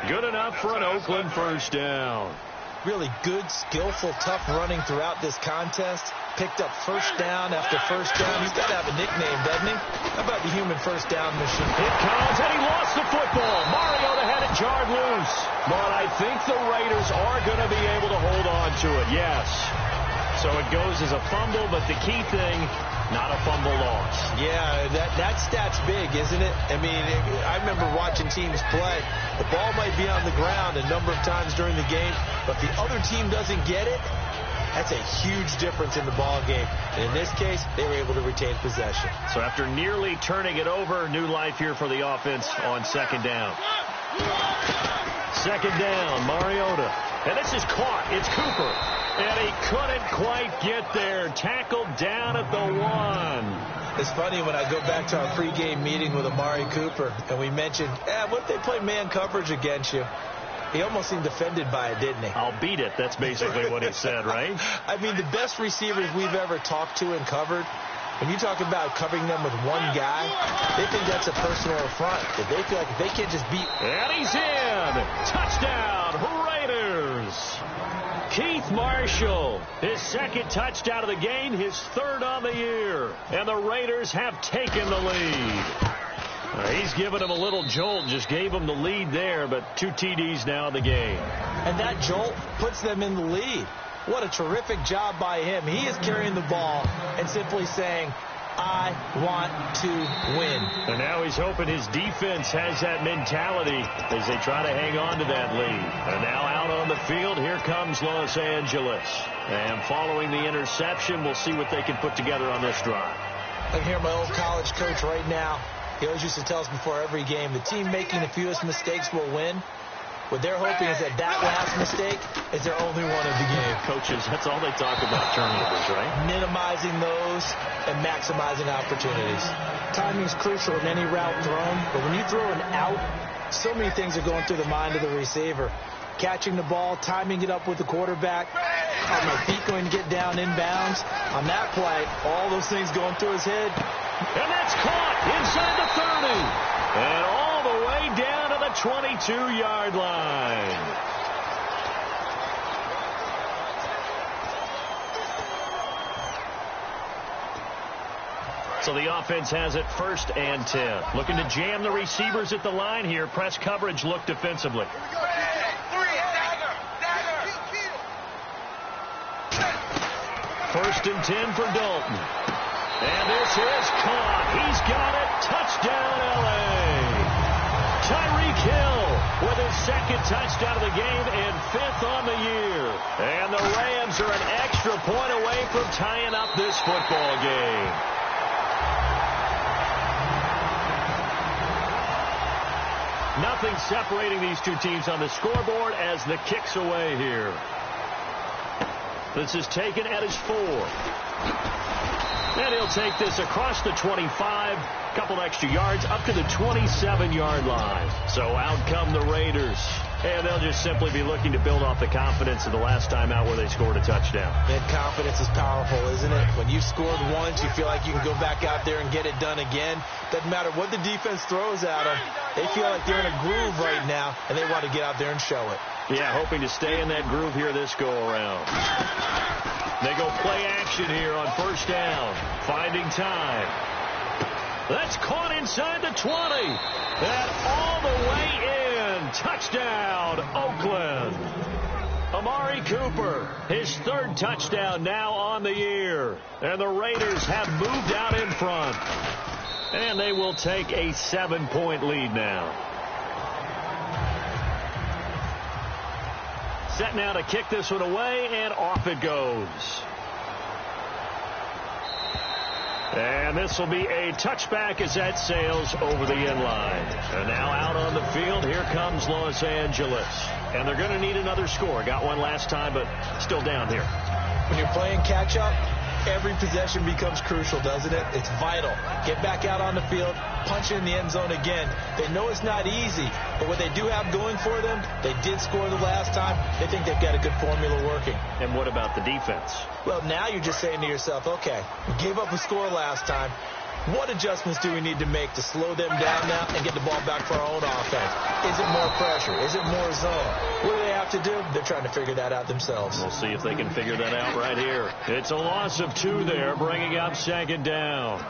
Good enough for an Oakland first down.
Really good, skillful, tough running throughout this contest. Picked up first down after first down. He's got to have a nickname, doesn't he? How about the human first down machine?
It comes, and he lost the football. Mariota had it jarred loose. But I think the Raiders are going to be able to hold on to it, yes. So it goes as a fumble, but the key thing, not a fumble loss.
Yeah, that stat's big, isn't it? I mean, I remember watching teams play. The ball might be on the ground a number of times during the game, but if the other team doesn't get it, that's a huge difference in the ball game. And in this case, they were able to retain possession.
So after nearly turning it over, new life here for the offense on 2nd down. Second down, Mariota. And this is caught. It's Cooper. And he couldn't quite get there. Tackled down at the 1.
It's funny when I go back to our pregame meeting with Amari Cooper, and we mentioned, what if they play man coverage against you? He almost seemed offended by it, didn't he?
I'll beat it. That's basically what he said, right?
I mean, the best receivers we've ever talked to and covered, when you talk about covering them with one guy, they think that's a personal affront. That they feel like if they can't just beat.
And he's in. Touchdown, Raiders. Keith Marshall, his second touchdown of the game, his third on the year. And the Raiders have taken the lead. He's given him a little jolt, just gave him the lead there, but 2 TDs now in the game.
And that jolt puts them in the lead. What a terrific job by him. He is carrying the ball and simply saying, I want to win.
And now he's hoping his defense has that mentality as they try to hang on to that lead. And now out on the field, here comes Los Angeles. And following the interception, we'll see what they can put together on this drive.
I can hear my old college coach right now. He always used to tell us before every game, the team making the fewest mistakes will win. What they're hoping is that last mistake is their only one of the game.
Coaches, that's all they talk about, turnovers, right?
Minimizing those and maximizing opportunities. Timing's crucial in any route thrown, but when you throw an out, so many things are going through the mind of the receiver. Catching the ball, timing it up with the quarterback. Are my feet going to get down inbounds? On that play, all those things going through his head.
And that's caught inside the 30. And all the way down to the 22-yard line. So the offense has it 1st and 10. Looking to jam the receivers at the line here. Press coverage look defensively. 1st and 10 for Dalton. And this is caught. He's got it. Touchdown, L.A. Tyreek Hill with his 2nd touchdown of the game and 5th on the year. And the Rams are an extra point away from tying up this football game. Nothing separating these two teams on the scoreboard as the kick's away here. This is taken at his 4. And he'll take this across the 25, couple extra yards, up to the 27-yard line. So out come the Raiders. And they'll just simply be looking to build off the confidence of the last time out where they scored a touchdown.
That confidence is powerful, isn't it? When you've scored once, you feel like you can go back out there and get it done again. Doesn't matter what the defense throws at them. They feel like they're in a groove right now, and they want to get out there and show it.
Yeah, hoping to stay in that groove here this go-around. They go play action here on 1st down. Finding time. That's caught inside the 20. And all the way in. Touchdown, Oakland. Amari Cooper, his 3rd touchdown now on the year. And the Raiders have moved out in front. And they will take a 7-point lead now. Set now to kick this one away, and off it goes. And this will be a touchback as that sails over the end line. And now out on the field, here comes Los Angeles. And they're going to need another score. Got one last time, but still down here.
When you're playing catch-up, every possession becomes crucial, doesn't it? It's vital. Get back out on the field, punch in the end zone again. They know it's not easy, but what they do have going for them, they did score the last time. They think they've got a good formula working.
And what about the defense?
Well, now you're just saying to yourself, okay, we gave up a score last time. What adjustments do we need to make to slow them down now and get the ball back for our own offense? Is it more pressure? Is it more zone? What do they have to do? They're trying to figure that out themselves.
We'll see if they can figure that out right here. It's a loss of 2 there, bringing up 2nd down.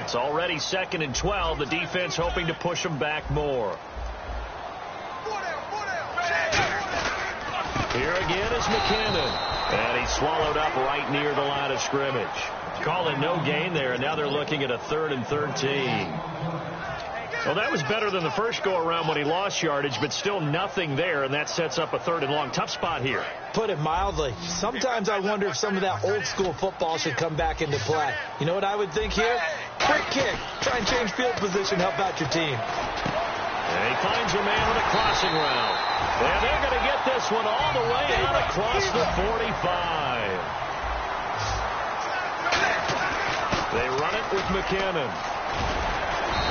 It's already 2nd and 12. The defense hoping to push them back more. Here again is McKinnon. And he's swallowed up right near the line of scrimmage. Calling no gain there, and now they're looking at a 3rd and 13. Well, that was better than the first go-around when he lost yardage, but still nothing there, and that sets up a 3rd and long. Tough spot here.
Put it mildly. Sometimes I wonder if some of that old-school football should come back into play. You know what I would think here? Quick kick. Try and change field position, help out your team.
And he finds a man with a crossing route. And they're going to get this one all the way out across the 45. They run it with McKinnon.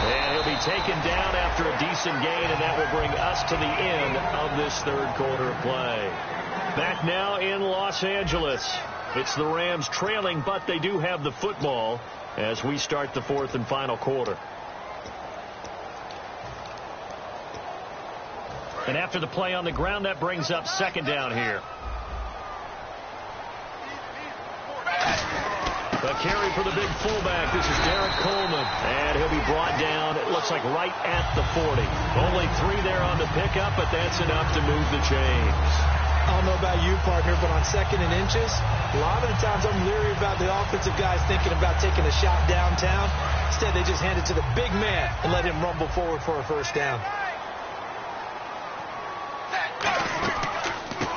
And he'll be taken down after a decent gain, and that will bring us to the end of this 3rd quarter of play. Back now in Los Angeles. It's the Rams trailing, but they do have the football as we start the 4th and final quarter. And after the play on the ground, that brings up 2nd down here. A carry for the big fullback. This is Derek Coleman. And he'll be brought down, it looks like, right at the 40. Only 3 there on the pickup, but that's enough to move the chains.
I don't know about you, partner, but on 2nd and inches, a lot of the times I'm leery about the offensive guys thinking about taking a shot downtown. Instead, they just hand it to the big man and let him rumble forward for a 1st down.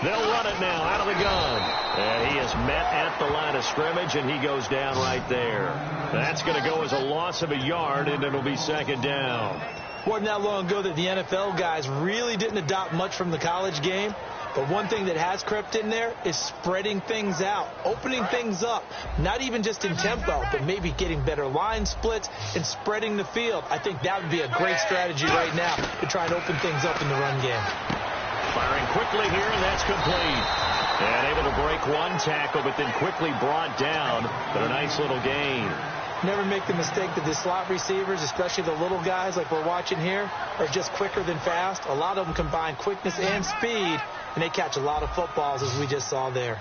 They'll run it now out of the gun. And he is met at the line of scrimmage, and he goes down right there. That's going to go as a loss of a yard, and it'll be 2nd down.
Wasn't that long ago that the NFL guys really didn't adopt much from the college game. But one thing that has crept in there is spreading things out, opening things up, not even just in tempo, but maybe getting better line splits and spreading the field. I think that would be a great strategy right now to try and open things up in the run game.
Firing quickly here, and that's complete. And able to break 1 tackle, but then quickly brought down. But a nice little gain.
Never make the mistake that the slot receivers, especially the little guys like we're watching here, are just quicker than fast. A lot of them combine quickness and speed, and they catch a lot of footballs, as we just saw there.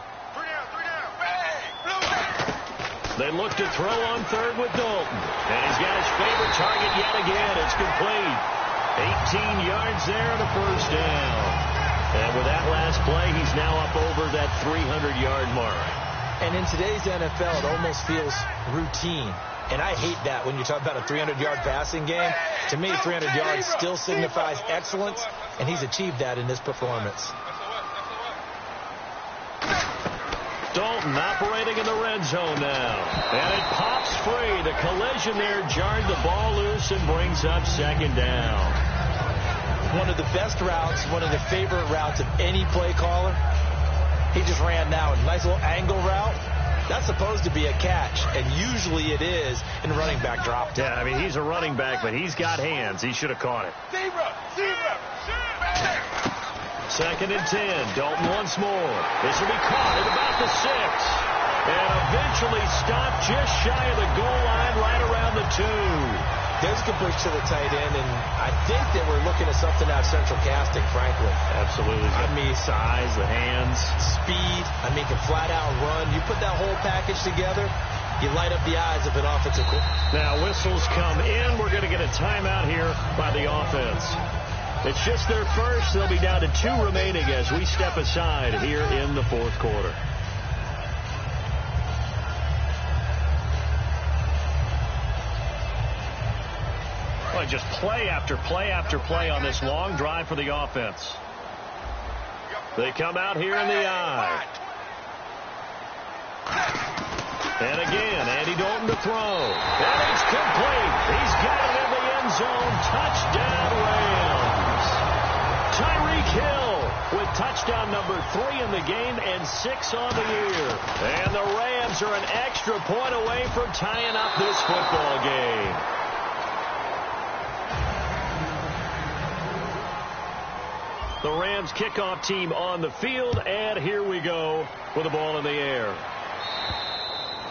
They look to throw on 3rd with Dalton. And he's got his favorite target yet again. It's complete. 18 yards there and a 1st down. And with that last play, he's now up over that 300-yard mark.
And in today's NFL, it almost feels routine. And I hate that when you talk about a 300-yard passing game. To me, 300 yards still signifies excellence, and he's achieved that in this performance.
Dalton operating in the red zone now. And it pops free. The collision there jarred the ball loose and brings up 2nd down.
One of the best routes, one of the favorite routes of any play caller. He just ran now a nice little angle route. That's supposed to be a catch, and usually it is in running back drop.
Yeah, I mean, he's a running back, but he's got hands. He should have caught it. 2nd and 10. Dalton once more. This will be caught at about the 6. And eventually stopped just shy of the goal line right around the 2.
There's a completion to the tight end, and I think that we're looking at something out of central casting, frankly.
Absolutely.
I mean,
size, the hands,
speed. I mean, can flat out run. You put that whole package together, you light up the eyes of an offensive coordinator.
Now whistles come in. We're going to get a timeout here by the offense. It's just their first. They'll be down to 2 remaining as we step aside here in the 4th quarter. Just play after play after play on this long drive for the offense. They come out here in the eye. And again, Andy Dalton to throw. And it's complete. He's got it in the end zone. Touchdown, Rams. Tyreek Hill with touchdown number 3 in the game and 6 on the year. And the Rams are an extra point away from tying up this football game. The Rams kickoff team on the field, and here we go with the ball in the air.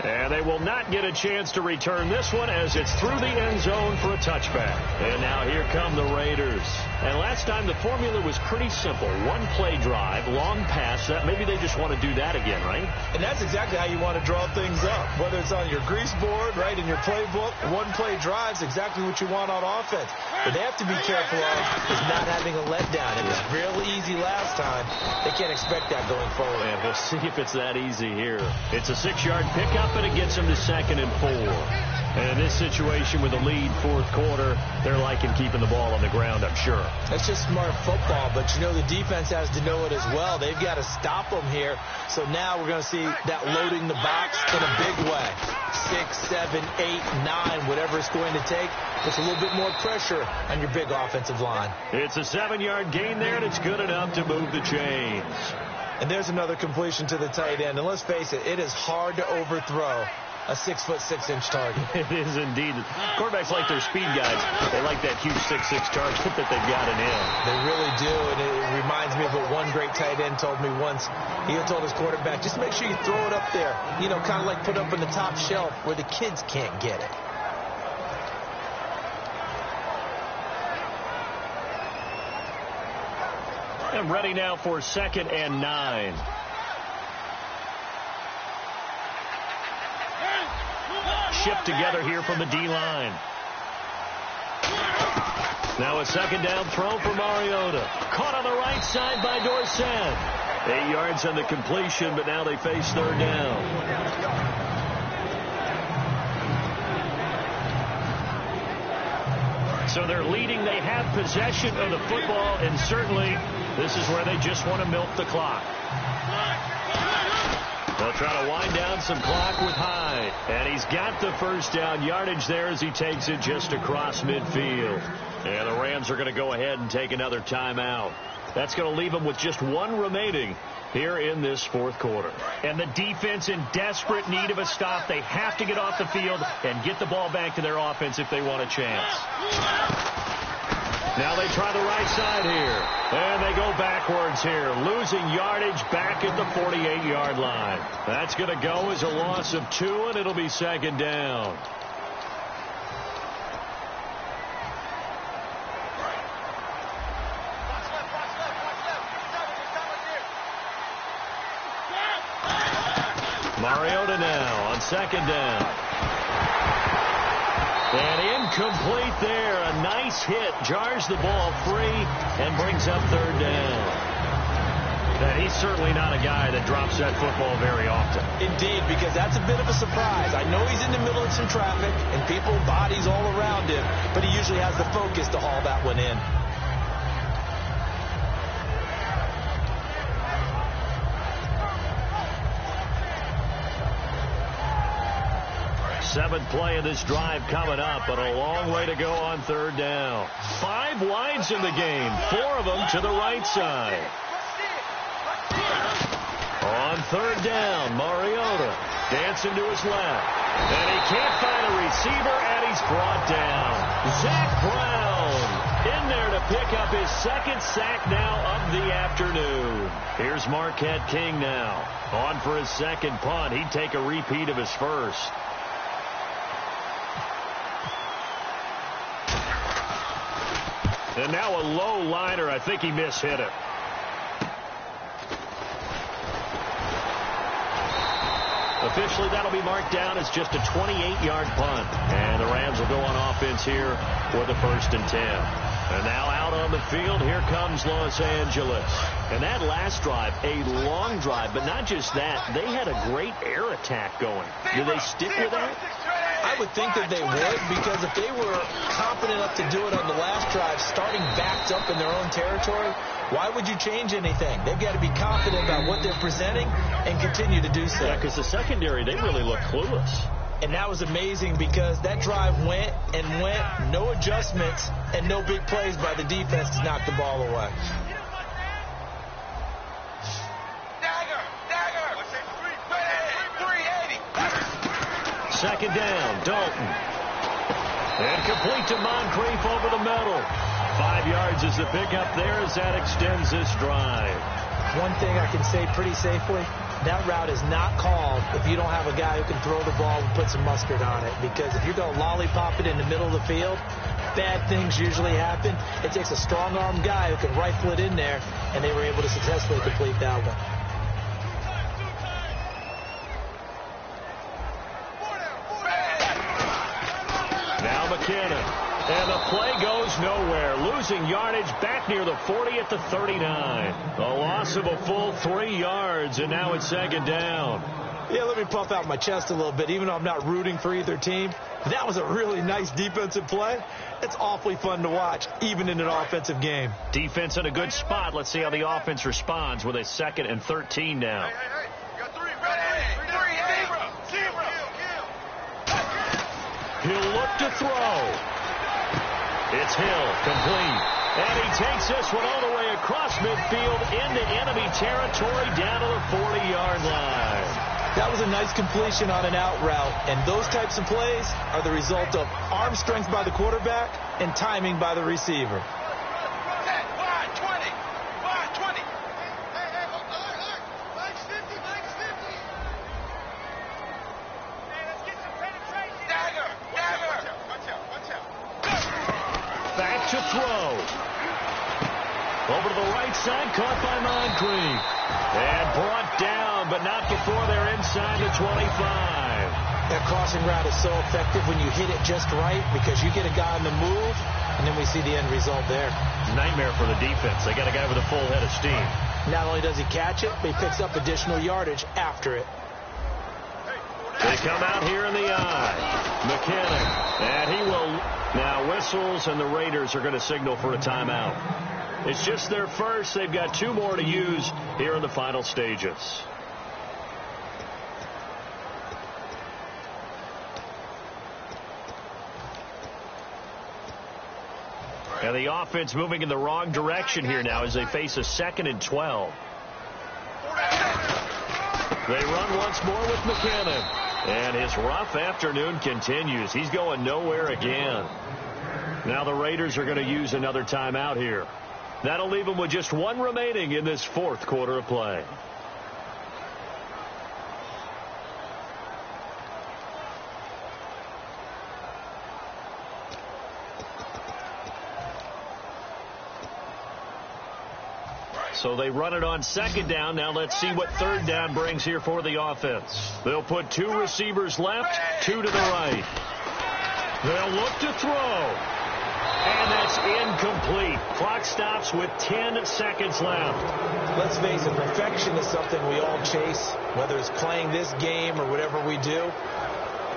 And they will not get a chance to return this one as it's through the end zone for a touchback. And now here come the Raiders. And last time the formula was pretty simple. 1 play drive, long pass. That maybe they just want to do that again, right?
And that's exactly how you want to draw things up. Whether it's on your grease board, right, in your playbook, 1 play drive is exactly what you want on offense. What they have to be careful of is not having a letdown. It was real easy last time. They can't expect that going forward.
And we'll see if it's that easy here. It's a 6-yard pickup up, and it gets them to 2nd and 4. And in this situation with a lead, fourth quarter, they're liking keeping the ball on the ground, I'm sure.
That's just smart football, but you know the defense has to know it as well. They've got to stop them here. So now we're going to see that loading the box in a big way. 6, 7, 8, 9, whatever it's going to take. Puts a little bit more pressure on your big offensive line.
It's a 7-yard gain there, and it's good enough to move the chains.
And there's another completion to the tight end. And let's face it, it is hard to overthrow a 6'6" target.
It is indeed. Quarterbacks like their speed guys. They like that huge 6'6" target that they've got in him.
They really do, and it reminds me of what one great tight end told me once. He told his quarterback, just make sure you throw it up there. You know, kind of like put up on the top shelf where the kids can't get it.
And ready now for 2nd and 9. Shipped together here from the D-line. Now a 2nd down throw for Mariota. Caught on the right side by Dorsett. 8 yards on the completion, but now they face 3rd down. So they're leading. They have possession of the football, and certainly this is where they just want to milk the clock. They'll try to wind down some clock with Hyde. And he's got the first down yardage there as he takes it just across midfield. And the Rams are going to go ahead and take another timeout. That's going to leave them with just 1 remaining here in this fourth quarter. And the defense in desperate need of a stop. They have to get off the field and get the ball back to their offense if they want a chance. Now they try the right side here. And they go backwards here. Losing yardage back at the 48-yard line. That's going to go as a loss of 2, and it'll be 2nd down. Mariota now on 2nd down. And incomplete there. A nice hit. Jars the ball free and brings up 3rd down. And he's certainly not a guy that drops that football very often.
Indeed, because that's a bit of a surprise. I know he's in the middle of some traffic and people, bodies all around him, but he usually has the focus to haul that one in.
Seventh play of this drive coming up, but a long way to go on 3rd down. 5 wides in the game, 4 of them to the right side. On 3rd down, Mariota dancing to his left. And he can't find a receiver, and he's brought down. Zach Brown in there to pick up his 2nd sack now of the afternoon. Here's Marquette King now. On for his 2nd punt. He'd take a repeat of his first. And now a low liner. I think he mishit it. Officially, that'll be marked down as just a 28-yard punt. And the Rams will go on offense here for the 1st and 10. And now out on the field, here comes Los Angeles. And that last drive, a long drive, but not just that. They had a great air attack going. Do they stick with that?
I would think that they would, because if they were confident enough to do it on the last drive, starting backed up in their own territory, why would you change anything? They've got to be confident about what they're presenting and continue to do so.
Yeah, because the secondary, they really look clueless.
And that was amazing because that drive went and went, no adjustments and no big plays by the defense to knock the ball away.
Second down, Dalton. And complete to Moncrief over the middle. 5 yards is the pickup there as that extends this drive.
One thing I can say pretty safely, that route is not called if you don't have a guy who can throw the ball and put some mustard on it. Because if you're going to lollipop it in the middle of the field, bad things usually happen. It takes a strong-armed guy who can rifle it in there, and they were able to successfully complete that one.
Now McKinnon. And the play goes nowhere. Losing yardage back near the 40 at the 39. A loss of a full 3 yards, and now it's second down.
Yeah, let me puff out my chest a little bit, even though I'm not rooting for either team. That was a really nice defensive play. It's awfully fun to watch, even in an offensive game.
Defense in a good spot. Let's see how the offense responds with a 2nd and 13 now. He'll look to throw. It's Hill, complete. And he takes this one all the way across midfield into enemy territory down to the 40-yard line.
That was a nice completion on an out route, and those types of plays are the result of arm strength by the quarterback and timing by the receiver.
Back to throw. Over to the right side, caught by Moncrief. And brought down, but not before they're inside the 25.
That crossing route is so effective when you hit it just right because you get a guy on the move, and then we see the end result there.
Nightmare for the defense. They got a guy with a full head of steam.
Not only does he catch it, but he picks up additional yardage after it.
They come out here in the eye. McKinnon. And he will now whistles, and the Raiders are going to signal for a timeout. It's just their first. They've got 2 more to use here in the final stages. And the offense moving in the wrong direction here now as they face a 2nd and 12. They run once more with McKinnon. And his rough afternoon continues. He's going nowhere again. Now the Raiders are going to use another timeout here. That'll leave them with just 1 remaining in this 4th quarter of play. So they run it on 2nd down. Now let's see what 3rd down brings here for the offense. They'll put 2 receivers left, 2 to the right. They'll look to throw. And that's incomplete. Clock stops with 10 seconds left.
Let's face it, perfection is something we all chase, whether it's playing this game or whatever we do.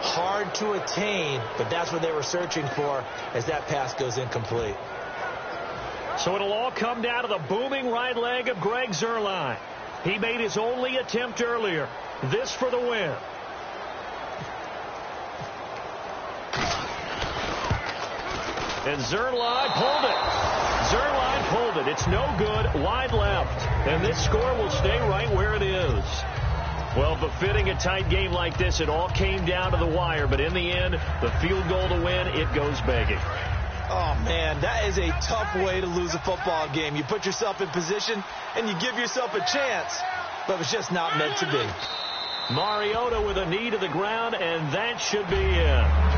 Hard to attain, but that's what they were searching for as that pass goes incomplete.
So it'll all come down to the booming right leg of Greg Zuerlein. He made his only attempt earlier. This for the win. And Zuerlein pulled it. Zuerlein pulled it. It's no good. Wide left. And this score will stay right where it is. Well, befitting a tight game like this, it all came down to the wire. But in the end, the field goal to win, it goes begging.
Oh, man, that is a tough way to lose a football game. You put yourself in position, and you give yourself a chance. But it's just not meant to be.
Mariota with a knee to the ground, and that should be it.